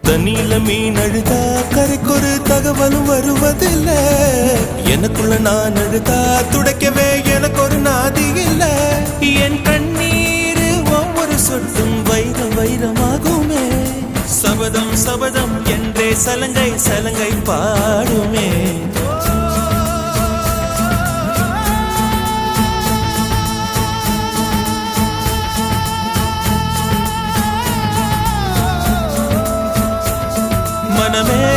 தண்ணியில மீன் அழுதா கரைக்கொரு தகவலும் வருவதில்ல. எனக்குள்ள நான் அழுதா துடைக்கவே எனக்கு ஒரு நாதி இல்ல. என் கண்ணீர் ஒவ்வொரு சொட்டும் வைரம் வைரமாகுமே. சபதம் சபதம் என்றே சலங்கை சலங்கை பாடுமே. மனமே